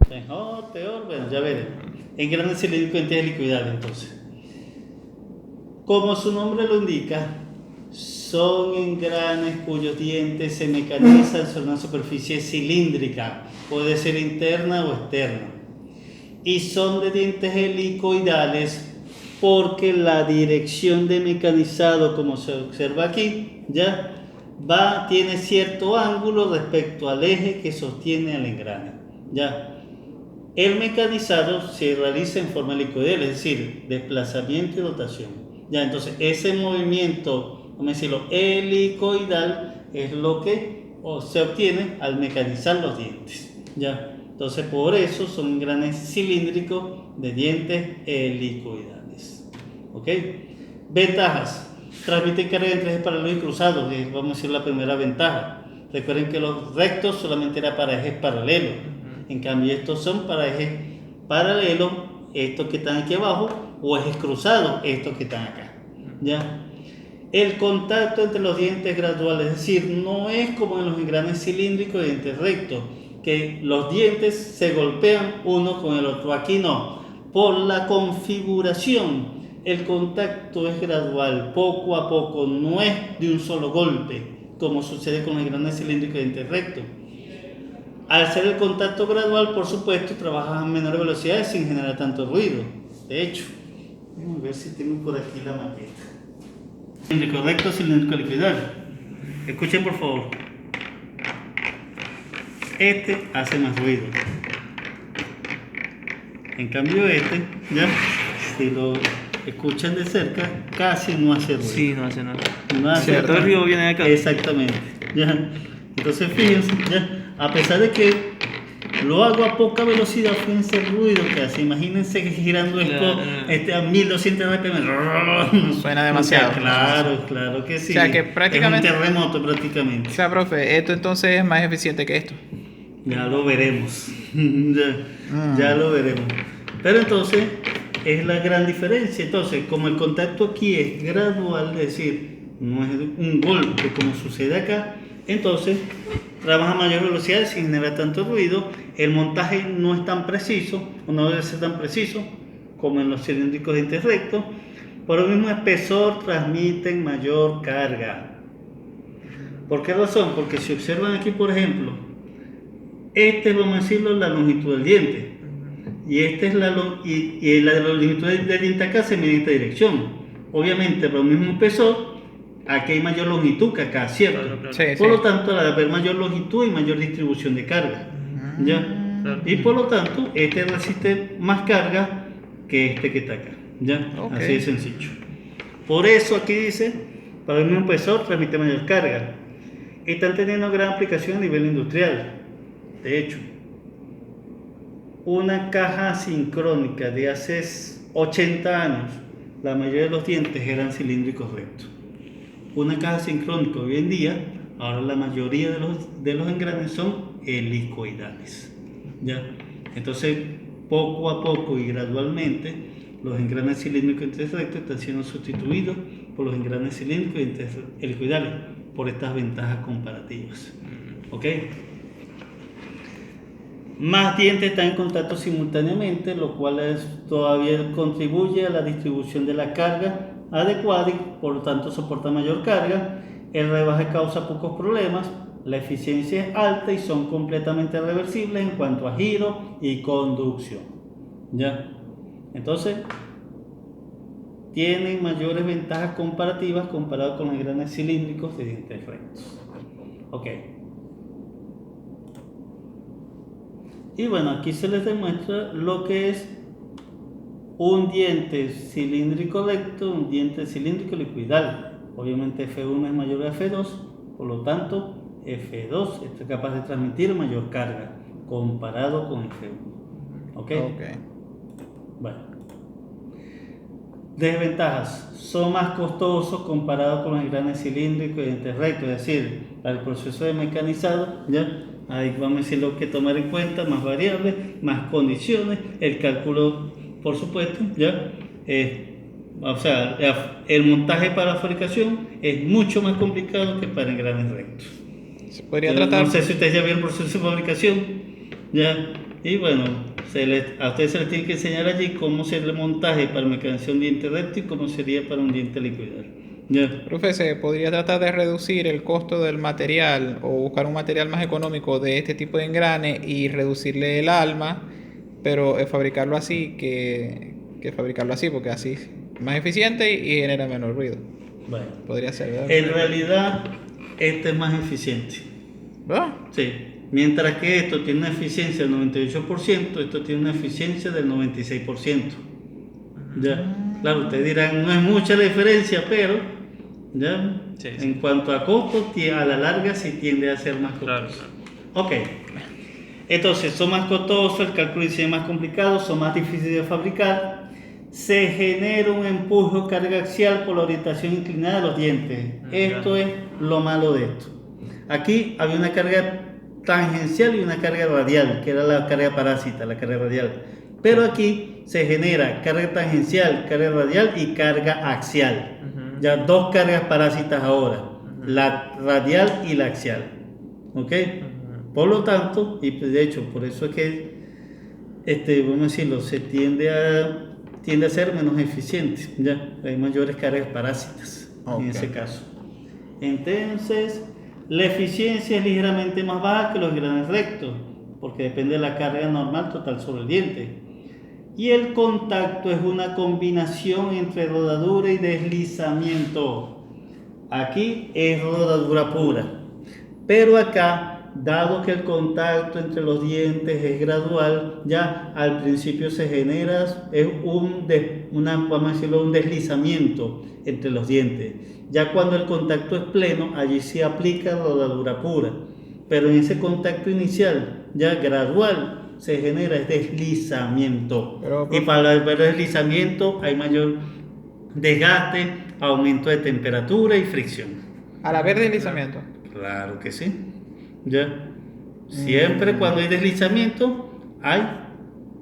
Mejor, peor, bueno, ya veremos. Engranes cilíndricos de liquidar entonces. Como su nombre lo indica, son engranes cuyos dientes se mecanizan sobre una superficie cilíndrica, puede ser interna o externa, y son de dientes helicoidales porque la dirección de mecanizado, como se observa aquí, ya tiene cierto ángulo respecto al eje que sostiene al engrane. Ya. El mecanizado se realiza en forma helicoidal, es decir, desplazamiento y rotación. Ya, entonces ese movimiento, vamos a decirlo, helicoidal es lo que se obtiene al mecanizar los dientes. Ya, entonces por eso son engranes cilíndricos de dientes helicoidales. ¿Ok? Ventajas. Transmiten carga entre ejes paralelos y cruzados, vamos a decir la primera ventaja. Recuerden que los rectos solamente era para ejes paralelos. En cambio, estos son para ejes paralelos, estos que están aquí abajo, o ejes cruzados, estos que están acá. ¿Ya? El contacto entre los dientes gradual, es decir, no es como en los engranes cilíndricos de dientes rectos, que los dientes se golpean uno con el otro. Aquí no. Por la configuración, el contacto es gradual, poco a poco, no es de un solo golpe, como sucede con los engranes cilíndricos de dientes rectos. Al ser el contacto gradual, por supuesto, trabajas a menor velocidad sin generar tanto ruido. De hecho, vamos a ver si tengo por aquí la maqueta. Cilíndrico recto, cilíndrico helicoidal. Escuchen por favor. Este hace más ruido. En cambio este, ya, si lo escuchan de cerca, casi no hace ruido. Sí, no hace nada. No hace Todo el ruido viene de acá. Exactamente. Ya. Entonces fíjense, ya, a pesar de que lo hago a poca velocidad, fíjense el ruido que hace. Imagínense que girando esto a 1200 RPM. Suena demasiado. Claro que sí. O sea que prácticamente. Es un terremoto prácticamente. O sea, profe, esto entonces es más eficiente que esto. Ya lo veremos. Ya lo veremos. Pero entonces es la gran diferencia. Entonces, como el contacto aquí es gradual, es decir, no es un golpe como sucede acá, entonces trabaja a mayor velocidad sin generar tanto ruido. El montaje no es tan preciso, o no debe ser tan preciso como en los cilíndricos de dientes rectos. Por el mismo espesor transmiten mayor carga. ¿Por qué razón? Porque si observan aquí, por ejemplo, este es, vamos a decirlo, la longitud del diente. Y esta es la longitud del diente acá se mide en esta dirección. Obviamente, por el mismo espesor, aquí hay mayor longitud que acá, ¿cierto? Claro. Sí, por lo tanto, al haber mayor longitud hay mayor distribución de carga. ¿Ya? Claro. Y por lo tanto, este resiste más carga que este que está acá. ¿Ya? Okay. Así de sencillo. Por eso aquí dice, para el mismo espesor transmite mayor carga. Están teniendo gran aplicación a nivel industrial. De hecho, una caja sincrónica de hace 80 años, la mayoría de los dientes eran cilíndricos rectos. Una caja sincrónica hoy en día, ahora la mayoría de los engranes son helicoidales. ¿Ya? Entonces, poco a poco y gradualmente, los engranes cilíndricos de dientes rectos están siendo sustituidos por los engranes cilíndricos de dientes helicoidales, por estas ventajas comparativas. ¿Ok? Más dientes están en contacto simultáneamente, lo cual todavía contribuye a la distribución de la carga adecuada y por lo tanto soporta mayor carga. El rebaje causa pocos problemas, la eficiencia es alta y son completamente reversibles en cuanto a giro y conducción. ¿Ya? Entonces, tienen mayores ventajas comparativas comparadas con los engranes cilíndricos de dientes rectos. Ok. Y bueno, aquí se les demuestra lo que es un diente cilíndrico recto, un diente cilíndrico helicoidal. Obviamente F1 es mayor a F2, por lo tanto F2 es capaz de transmitir mayor carga comparado con F1. ¿Ok? Bueno. Desventajas. Son más costosos comparados con los engranes cilíndricos y dientes rectos, es decir, el proceso de mecanizado, ¿ya? Ahí vamos a decir lo que tomar en cuenta, más variables, más condiciones, el cálculo, por supuesto, ¿ya? O sea, el montaje para la fabricación es mucho más complicado que para engranes rectos. Se podría Yo tratar. no sé si ustedes ya vieron el proceso de fabricación, ya, y bueno, a ustedes se les tiene que enseñar allí cómo sería el montaje para mecanicizar un diente recto y cómo sería para un diente liquidar. Ya. Profe, se podría tratar de reducir el costo del material o buscar un material más económico de este tipo de engrane y reducirle el alma, pero fabricarlo así que fabricarlo así, porque así es más eficiente y genera menor ruido. Bueno, Podría ser, ¿verdad? en realidad, este es más eficiente. ¿Verdad? Sí, mientras que esto tiene una eficiencia del 98%, esto tiene una eficiencia del 96%. Ya, claro, ustedes dirán, no es mucha la diferencia, pero ya, Sí, sí. en cuanto a costo, a la larga sí tiende a ser más costoso. Claro, claro. Ok, entonces son más costosos, el cálculo es más complicado, son más difíciles de fabricar, se genera un empuje o carga axial por la orientación inclinada de los dientes. Esto es lo malo de esto. Aquí había una carga tangencial y una carga radial, que era la carga parásita, la carga radial. Pero aquí se genera carga tangencial, carga radial y carga axial. Ya dos cargas parásitas ahora, la radial y la axial. ¿Ok? Por lo tanto, y de hecho, por eso es que, vamos a decirlo, se tiende a ser menos eficiente. Ya, hay mayores cargas parásitas en ese caso. Entonces, la eficiencia es ligeramente más baja que los engranes rectos, porque depende de la carga normal total sobre el diente. Y el contacto es una combinación entre rodadura y deslizamiento. Aquí es rodadura pura, pero acá, dado que el contacto entre los dientes es gradual, ya al principio se genera vamos a decirlo, un deslizamiento entre los dientes. Ya cuando el contacto es pleno, allí se aplica rodadura pura, pero en ese contacto inicial, ya gradual, se genera el deslizamiento. Y para el deslizamiento hay mayor desgaste, aumento de temperatura y fricción. Al haber deslizamiento. Claro que sí. Ya. Siempre cuando hay deslizamiento hay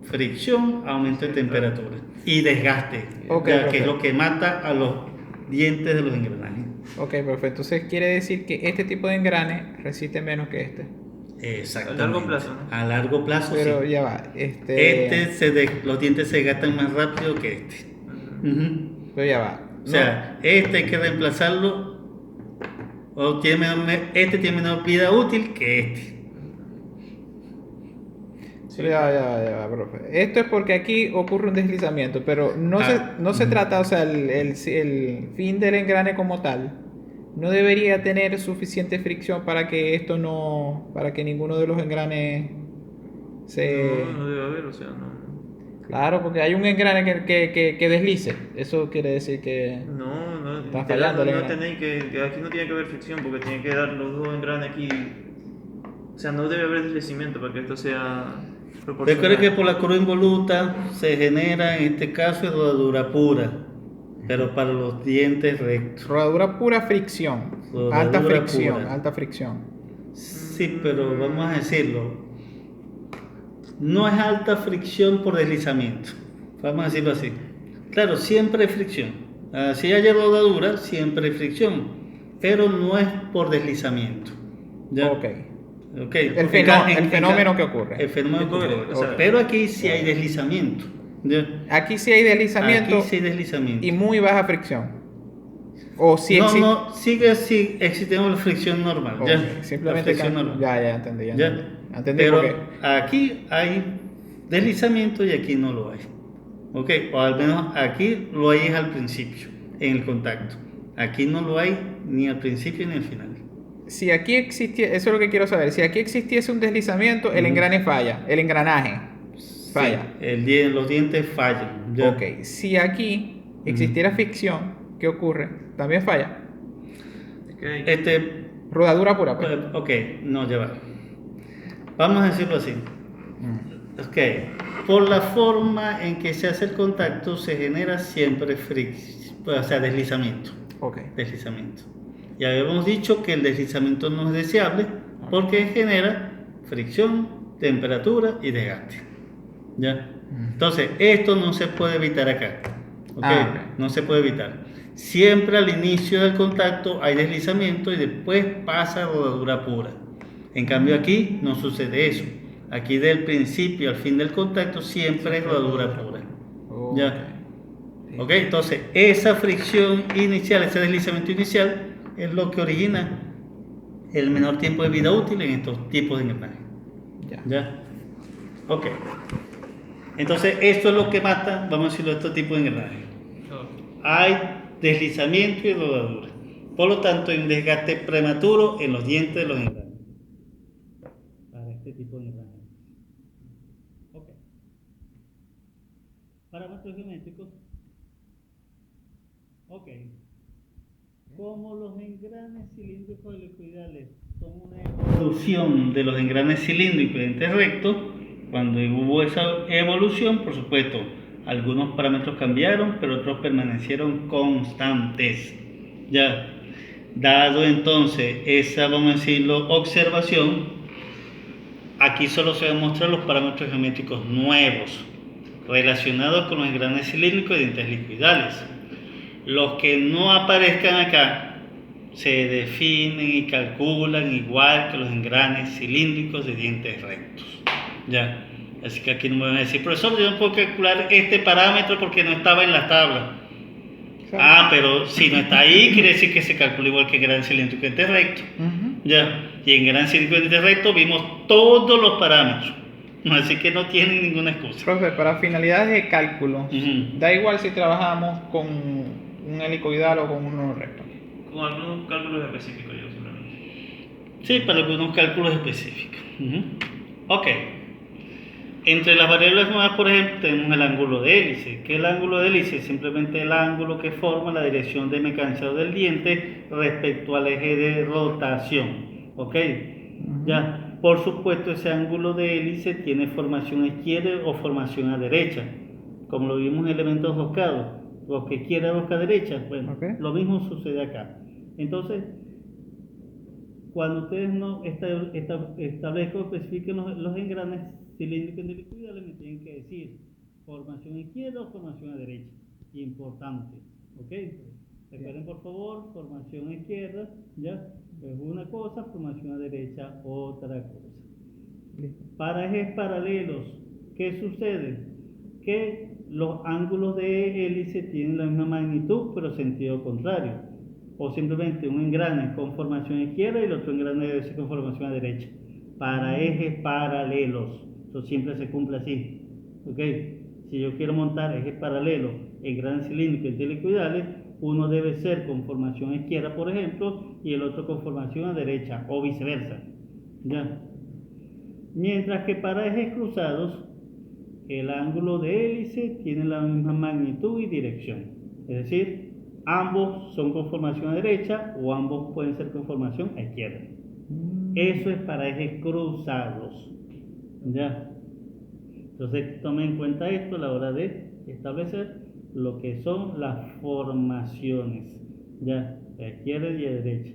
fricción, aumento de temperatura y desgaste, Ok, que es lo que mata a los dientes de los engranajes. Ok, perfecto. Entonces quiere decir que este tipo de engrane resiste menos que este. Exactamente. A largo plazo, ¿no? A largo plazo, Pero sí. ya va. Los dientes se gastan más rápido que este. Pero ya va. O sea, este hay que reemplazarlo. Este tiene menor vida útil que este. Pero ya va, profe. Esto es porque aquí ocurre un deslizamiento, pero no se trata, o sea, el fin del engrane como tal, no debería tener suficiente fricción para que para que ninguno de los engranes se... No debe haber, o sea, no. Claro, porque hay un engrane que deslice. Eso quiere decir que... No, Está literal, fallando el no engrane. tenéis que aquí no tiene que haber fricción porque tiene que dar los dos engranes aquí. O sea, no debe haber deslizamiento para que esto sea proporcional. Recuerde que por la curva involuta se genera en este caso rodadura pura, pero para los dientes rectos. Rodadura pura fricción. Rodadura Alta fricción, pura. alta fricción. Sí, pero vamos a decirlo, no es alta fricción por deslizamiento, vamos a decirlo así. Claro, siempre hay fricción. Si hay rodadura, siempre hay fricción, pero no es por deslizamiento. ¿Ya? Ok. Okay. El fenómeno que ocurre. El fenómeno que ocurre. O sea, pero aquí sí hay deslizamiento. ¿Ya? Aquí sí hay deslizamiento Aquí sí hay deslizamiento. y muy baja fricción. O si no, existe... no, sigue así, existiendo la fricción normal. Ok, ¿ya? simplemente La fricción normal. ya entendí. ¿Ya? Entendí Pero por qué. aquí hay deslizamiento y aquí no lo hay. ¿Ok? O al menos aquí lo hay al principio, en el contacto. Aquí no lo hay ni al principio ni al final. Si aquí existiese, eso es lo que quiero saber, si aquí existiese un deslizamiento, el engrane falla, el engranaje falla. Sí, los dientes fallan. ¿Ya? Ok, si aquí existiera fricción, ¿qué ocurre? También falla. Okay. Rodadura pura, pues. Ok, no, ya va. Vamos a decirlo así. Ok, por la forma en que se hace el contacto se genera siempre deslizamiento. Ok. Deslizamiento. Ya habíamos dicho que el deslizamiento no es deseable porque genera fricción, temperatura y desgaste. ¿Ya? Entonces, esto no se puede evitar acá. ¿ok? Ok. No se puede evitar. Siempre al inicio del contacto hay deslizamiento y después pasa a rodadura pura. En cambio aquí no sucede eso. Aquí del principio al fin del contacto siempre es rodadura pura. Ok. ¿Ya? Sí. ¿Ok? Entonces esa fricción inicial, ese deslizamiento inicial es lo que origina el menor tiempo de vida útil en estos tipos de engranaje. Ya. ¿Ya? Ok. Entonces esto es lo que mata, vamos a decirlo, estos tipos de engranaje. Hay deslizamiento y rodadura. Por lo tanto, hay un desgaste prematuro en los dientes de los engranes. Para este tipo de engranaje. Ok. Parámetros geométricos. Ok. Como los engranes cilíndricos helicoidales son una evolución de los engranes cilíndricos y dientes rectos, cuando hubo esa evolución, por supuesto, algunos parámetros cambiaron, pero otros permanecieron constantes. Ya, dado entonces esa, vamos a decirlo, observación, aquí solo se van a mostrar los parámetros geométricos nuevos relacionados con los engranes cilíndricos y dientes liquidales. Los que no aparezcan acá se definen y calculan igual que los engranes cilíndricos de dientes rectos. Ya, así que aquí no me van a decir, profesor, yo no puedo calcular este parámetro porque no estaba en la tabla. Ah, pero si no está ahí, quiere decir que se calcula igual que gran cilíndrico y dientes rectos. Ya, y en gran cilíndrico y dientes rectos vimos todos los parámetros. Así que no tienen ninguna excusa. Profe, para finalidades de cálculo, Ujú. da igual si trabajamos con un helicoidal o con uno recto. Con algunos cálculos específicos yo simplemente. Sí, para algunos cálculos específicos. Ok. Entre las variables nuevas, por ejemplo, tenemos el ángulo de hélice. ¿Qué es el ángulo de hélice? Simplemente el ángulo que forma la dirección de mecanizado del diente respecto al eje de rotación. ¿Ok? Ya. Por supuesto, ese ángulo de hélice tiene formación a izquierda o formación a derecha. Como lo vimos en elementos roscados. Rosca izquierda, rosca derecha. Bueno, Ok. lo mismo sucede acá. Entonces, cuando ustedes no establezcan o especifiquen los engranes cilíndricos de liquidales, me tienen que decir formación izquierda o formación a derecha. Importante. ¿Ok? Recuerden por favor, formación izquierda, ¿ya? Es una cosa, formación a derecha, otra cosa. Listo. Para ejes paralelos, ¿qué sucede? Que los ángulos de hélice tienen la misma magnitud, pero sentido contrario. O simplemente un engrane con formación izquierda y el otro engrane debe ser con formación a derecha. Para ejes paralelos. Eso siempre se cumple así. ¿Ok? Si yo quiero montar ejes paralelos en engranes cilíndricos y helicoidales, uno debe ser con formación izquierda, por ejemplo, y el otro con formación a derecha, o viceversa. ¿Ya? Mientras que para ejes cruzados, el ángulo de hélice tiene la misma magnitud y dirección. Es decir, ambos son con formación a derecha o ambos pueden ser con formación a izquierda. Eso es para ejes cruzados. ¿Ya? Entonces tomen en cuenta esto a la hora de establecer lo que son las formaciones. ¿Ya? A izquierda y a derecha.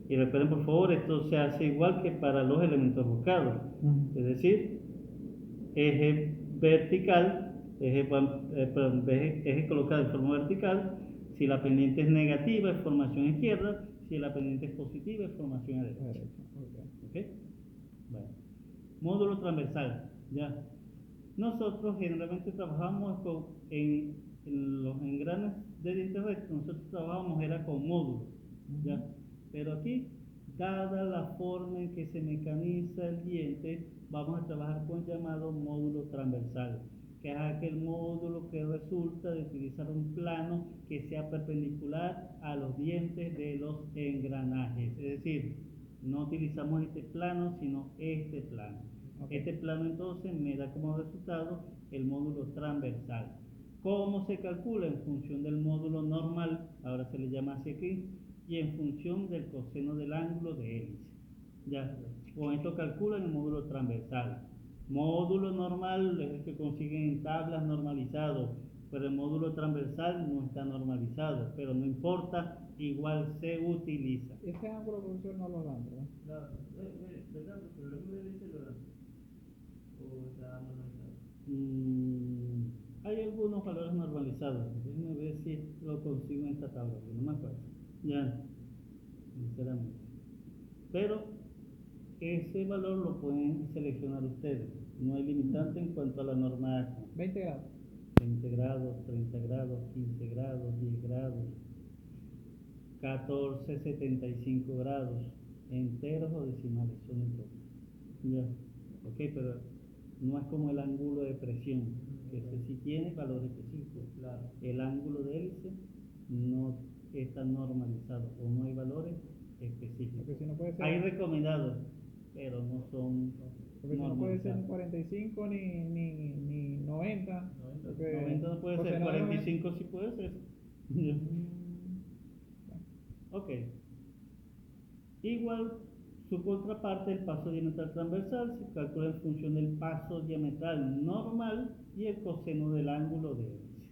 Y recuerden por favor, esto se hace igual que para los elementos buscados. Es decir, eje vertical, eje colocado en forma vertical. Si la pendiente es negativa es formación izquierda, si la pendiente es positiva es formación a derecha. ¿Ok? Bueno. Módulo transversal, ya. Nosotros generalmente trabajamos en los engranes de dientes rectos, nosotros trabajamos era con módulos, ya. Pero aquí, dada la forma en que se mecaniza el diente, vamos a trabajar con el llamado módulo transversal, que es aquel módulo que resulta de utilizar un plano que sea perpendicular a los dientes de los engranajes. Es decir, no utilizamos este plano, sino este plano. Este plano entonces me da como resultado el módulo transversal. ¿Cómo se calcula? En función del módulo normal, ahora se le llama así aquí, y en función del coseno del ángulo de hélice. Ya, con esto calculan el módulo transversal. Módulo normal es el que consiguen en tablas normalizado, pero el módulo transversal no está normalizado, pero no importa, igual se utiliza. Ese ángulo, profesor, no lo dan, ¿verdad? ¿Verdad? Pero el ángulo de hélice lo dan. O está normalizado. Hay algunos valores normalizados. Déjenme ver si lo consigo en esta tabla, que no me acuerdo. Ya, sinceramente. Pero ese valor lo pueden seleccionar ustedes. No hay limitante en cuanto a la norma 20 grados. 20 grados, 30 grados, 15 grados, 10 grados, 14,75 grados, enteros o decimales, son enteros. Ya, ok, pero no es como el ángulo de presión, que ese sí tiene valores específicos. El ángulo de hélice no está normalizado o no hay valores específicos. Porque si no puede ser, Hay recomendados, pero no son porque si no puede ser normalizados. 45 ni 90. Porque 90 no puede porque ser, no es- 45 sí puede ser. Ok. Igual, su contraparte, el paso diametral transversal, se calcula en función del paso diametral normal y el coseno del ángulo de hélice.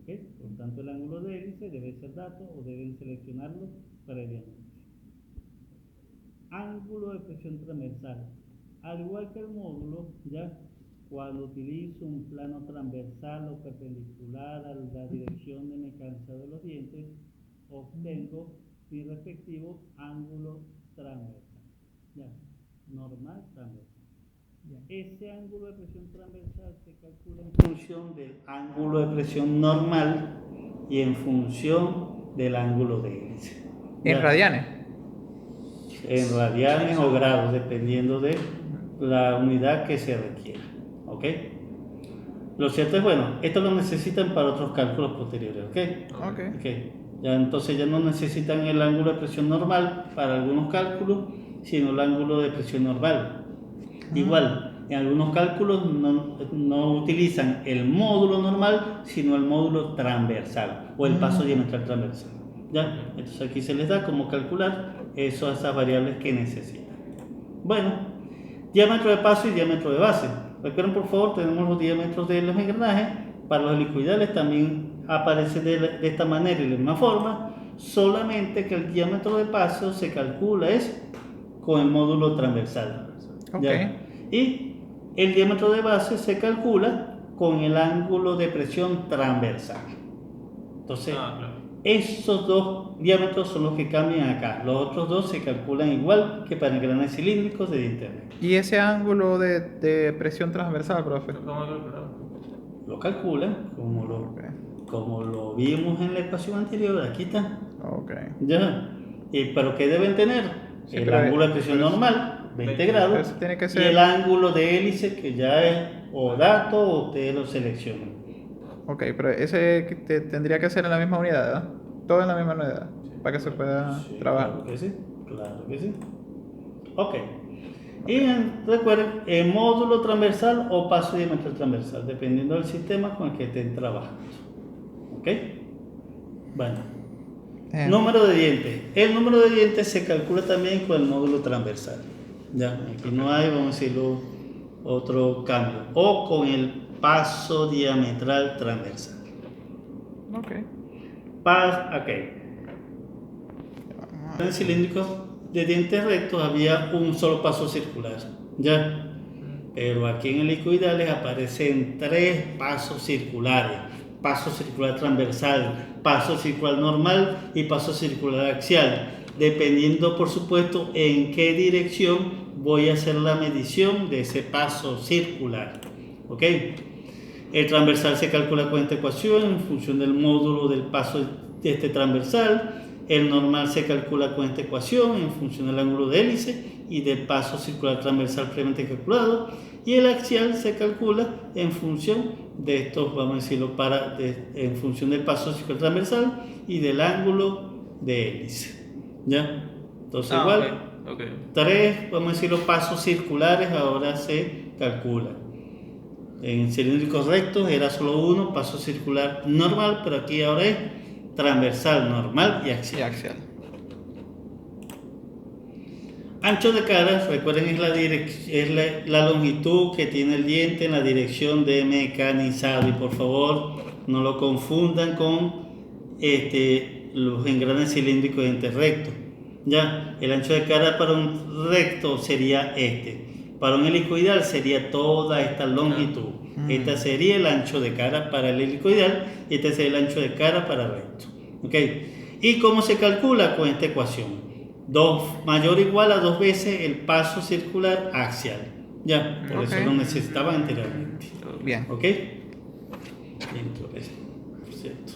¿Ok? Por lo tanto, el ángulo de hélice debe ser dato o deben seleccionarlo previamente. Ángulo de presión transversal. Al igual que el módulo, ya cuando utilizo un plano transversal o perpendicular a la dirección de mecánica de los dientes, obtengo mi respectivo ángulo transversal. Ya, normal transversal. Ese ángulo de presión transversal se calcula en función del ángulo de presión normal y en función del ángulo de hélice. En Ya. radianes. En radianes o grados, dependiendo de la unidad que se requiera. ¿Ok? Lo cierto es, bueno, esto lo necesitan para otros cálculos posteriores. ¿Ok? Ok. Ya, entonces ya no necesitan el ángulo de presión normal para algunos cálculos, sino el ángulo de presión normal. Igual, en algunos cálculos no utilizan el módulo normal, sino el módulo transversal o el paso diametral transversal. ¿Ya? Entonces aquí se les da cómo calcular esas variables que necesitan. Bueno, diámetro de paso y diámetro de base. Recuerden, por favor, tenemos los diámetros de los engranajes. Para los helicoidales también aparece de esta manera y de la misma forma, solamente que el diámetro de paso se calcula es con el módulo transversal. Ok. ¿Ya? Y el diámetro de base se calcula con el ángulo de presión transversal. Entonces, claro. esos dos diámetros son los que cambian acá. Los otros dos se calculan igual que para engranes cilíndricos de diente recto. ¿Y ese ángulo de presión transversal, profe? ¿Cómo calcularlo? Lo calculan como lo vimos en la ecuación anterior. Aquí está. Ok. ¿Ya? ¿Pero qué deben tener? Sí, El pero- ángulo de presión pero- normal, 20 pero grados, eso tiene que y ser- el ángulo de hélice que ya es o dato o ustedes lo seleccionan. Ok, pero ese tendría que ser en la misma unidad, ¿verdad? Todo en la misma unidad, para que se pueda Sí, trabajar. claro que sí, claro que sí. Ok. Y recuerden, el módulo transversal o paso diametral transversal, dependiendo del sistema con el que estén trabajando. ¿Ok? Bueno. Número de dientes. El número de dientes se calcula también con el módulo transversal. Ya, aquí no hay, vamos a decirlo, otro cambio. O con el paso diametral transversal. Ok. Ok. En cilíndricos de dientes rectos había un solo paso circular, ¿ya? Pero aquí en helicoidales aparecen 3 pasos circulares: paso circular transversal, paso circular normal y paso circular axial, dependiendo, por supuesto, en qué dirección voy a hacer la medición de ese paso circular. ¿Ok? El transversal se calcula con esta ecuación en función del módulo del paso de este transversal. El normal se calcula con esta ecuación en función del ángulo de hélice y del paso circular transversal previamente calculado. Y el axial se calcula en función de estos, vamos a decirlo, en función del paso circular transversal y del ángulo de hélice. ¿Ya? Entonces, igual, Ok. 3, vamos a decirlo, pasos circulares ahora se calculan. En cilíndricos rectos era solo uno, paso circular normal, pero aquí ahora es transversal, normal y Y axial. axial. Ancho de cara, recuerden, es la longitud que tiene el diente en la dirección de mecanizado. Y por favor, no lo confundan con los engranes cilíndricos de diente recto. Ya, el ancho de cara para un recto sería este. Para un helicoidal sería toda esta longitud. Este sería el ancho de cara para el helicoidal y este sería el ancho de cara para el recto. ¿Ok? ¿Y cómo se calcula con esta ecuación? 2 mayor o igual a 2 veces el paso circular axial. Ya, por eso lo necesitaban anteriormente. Bien. ¿Ok? Entonces, perfecto.